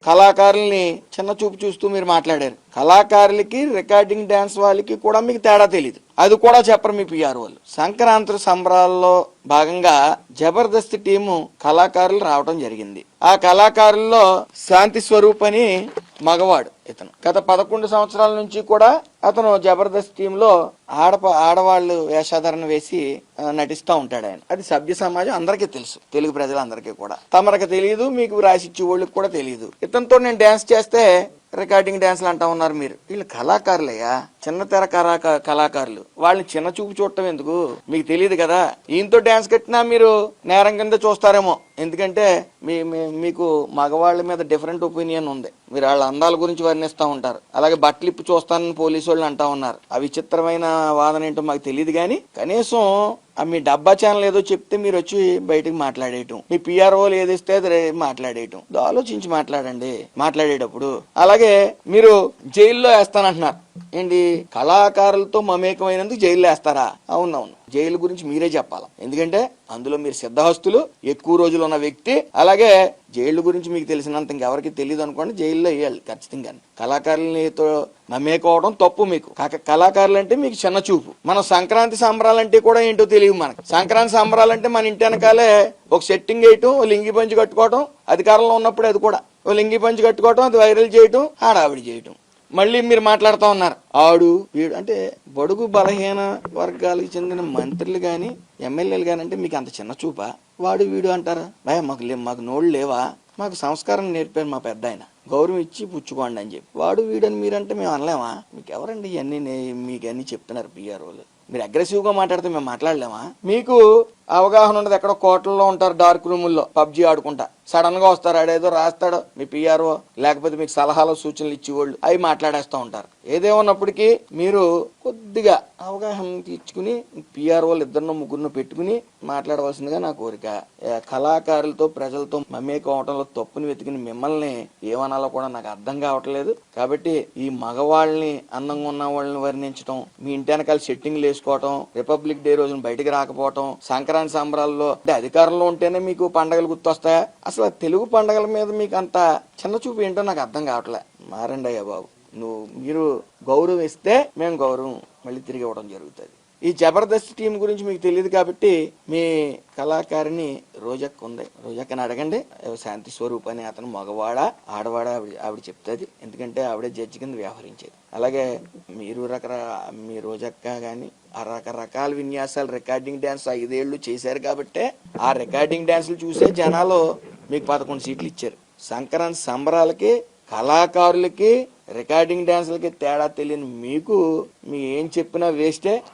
కళాకారుల్ని చిన్న చూపు చూస్తూ మీరు మాట్లాడారు. కళాకారులకి రికార్డింగ్ డాన్స్ వాళ్ళకి కూడా మీకు తేడా తెలియదు, అది కూడా చెప్పరు మీ పిఆర్ వాళ్ళు. సంక్రాంతి సంబరాల్లో భాగంగా జబర్దస్త్ టీము కళాకారులు రావడం జరిగింది. ఆ కళాకారుల్లో శాంతి స్వరూప్ అని మగవాడు. ఇతను గత 11 సంవత్సరాల నుంచి కూడా అతను జబర్దస్త్ టీంలో ఆడవాళ్ళు వేషాధారణ వేసి నటిస్తూ ఉంటాడు ఆయన. అది సభ్య సమాజం అందరికీ తెలుసు, తెలుగు ప్రజలందరికీ కూడా. తమరికి తెలియదు, మీకు రాసిచ్చే వాళ్ళకి కూడా తెలియదు. ఇతనితో నేను డాన్స్ చేస్తే రికార్డింగ్ డాన్స్లు అంటా ఉన్నారు మీరు. వీళ్ళు కళాకారులయ్యా, చిన్న తెర కళాకారులు. వాళ్ళని చిన్న చూపు చూడటం ఎందుకు? మీకు తెలియదు కదా. ఈయనతో డాన్స్ కట్టినా మీరు నేరం కింద చూస్తారేమో. ఎందుకంటే మీకు మగవాళ్ళ మీద డిఫరెంట్ ఒపీనియన్ ఉంది. మీరు వాళ్ళ అందాల గురించి వర్ణిస్తూ ఉంటారు. అలాగే బట్టలు ఇప్పు చూస్తానని పోలీసు వాళ్ళు అంటా ఉన్నారు. ఆ విచిత్రమైన వాదన ఏంటో మాకు తెలియదు, కానీ కనీసం మీ డబ్బా ఛానల్ ఏదో చెప్తే మీరు వచ్చి బయటకు మాట్లాడేయటం, మీ పిఆర్ఓలు ఏదిస్తే అది మాట్లాడేయటం. ఆలోచించి మాట్లాడండి మాట్లాడేటప్పుడు. అలాగే మీరు జైల్లో వేస్తానంటున్నారు ఏంటి? కళాకారులతో మమేకమైనందుకు జైల్లో వేస్తారా? అవునవును, జైలు గురించి మీరే చెప్పాలి. ఎందుకంటే అందులో మీరు సిద్ధహస్తులు, ఎక్కువ రోజులు ఉన్న వ్యక్తి. అలాగే జైలు గురించి మీకు తెలిసినంత ఇంకెవరికి తెలియదు అనుకోండి, జైల్లో వేయాలి ఖచ్చితంగా. కళాకారులతో మమేకోవడం తప్పు మీకు. కళాకారులు అంటే మీకు చిన్న చూపు. మన సంక్రాంతి సంబరాలంటే కూడా ఏంటో తెలియదు మనకు. సంక్రాంతి సంబరాలంటే మన ఇంటి వెనకాలే ఒక సెట్టింగ్ వేయటం, ఓ లింగి పంచి కట్టుకోవటం, అధికారంలో ఉన్నప్పుడు అది కూడా ఓ లింగి పంచి కట్టుకోవటం, అది వైరల్ చేయటం, ఆడావిడి చేయటం. మళ్ళీ మీరు మాట్లాడుతూ ఉన్నారు ఆడు వీడు అంటే. బడుగు బలహీన వర్గాలకు చెందిన మంత్రులు గాని ఎమ్మెల్యేలు గాని అంటే మీకు అంత చిన్న చూపా? వాడు వీడు అంటారా? భయ మాకు నోళ్ళు లేవా? మాకు సంస్కారం నేర్పారు మా పెద్ద ఆయన, గౌరవం ఇచ్చి పుచ్చుకోండి అని చెప్పి. వాడు వీడని మీరంటే మేము అనలేమా? మీకు ఎవరండి ఇవన్నీ మీకు అన్ని చెప్తున్నారు పిఆర్ వాళ్ళు? మీరు అగ్రెసివ్ గా మాట్లాడితే మేము మాట్లాడలేమా? మీకు అవగాహన ఉండదు. ఎక్కడో కోటల్లో ఉంటారు, డార్క్ రూముల్లో పబ్జీ ఆడుకుంటా. సడన్ గా వస్తారు, ఆడేదో రాస్తాడు మీ పిఆర్ఓ, లేకపోతే మీకు సలహాలు సూచనలు ఇచ్చేవాళ్ళు, అవి మాట్లాడేస్తూ ఉంటారు. ఏదేమన్నప్పటికీ మీరు కొద్దిగా అవగాహన తీర్చుకుని పిఆర్ఓలు 2 3 పెట్టుకుని మాట్లాడవలసిందిగా నా కోరిక. కళాకారులతో ప్రజలతో మమేకం అవటంలో తప్పుని వెతికిన మిమ్మల్ని ఏమనాలో కూడా నాకు అర్థం కావట్లేదు. కాబట్టి ఈ మగవాళ్ళని, అందంగా ఉన్న వాళ్ళని వర్ణించడం, మీ ఇంటి వెనకాల సెట్టింగ్లు వేసుకోవటం, రిపబ్లిక్ డే రోజున బయటకు రాకపోవటం, సంక్రాంతి సంబరాల్లో అంటే అధికారంలో ఉంటేనే మీకు పండగలు గుర్తొస్తాయా? అసలు తెలుగు పండగల మీద మీకు అంత చిన్న చూపు ఏంటో నాకు అర్థం కావట్లే. మారండి అయ్యా బాబు. మీరు గౌరవం ఇస్తే మేము గౌరవం మళ్ళీ తిరిగి ఇవ్వడం జరుగుతుంది. ఈ జబర్దస్త్ టీం గురించి మీకు తెలియదు కాబట్టి మీ కళాకారిణి రోజక్క ఉంది, రోజక్కని అడగండి. శాంతి స్వరూప్ అని అతను మగవాడా ఆడవాడా ఆవిడ చెప్తుంది. ఎందుకంటే ఆవిడే జడ్జి కింద వ్యవహరించేది. అలాగే మీరు మీ రోజక్క గాని ఆ రకరకాల విన్యాసాలు రికార్డింగ్ డాన్స్ 5 ఏళ్ళు చేశారు కాబట్టి ఆ రికార్డింగ్ డాన్సులు చూసే జనాలు మీకు 11 సీట్లు ఇచ్చారు. సంక్రాంతి సంబరాలకి, కళాకారులకి, రికార్డింగ్ డాన్సులకి తేడా తెలియని మీకు ఏం చెప్పినా వేస్టే.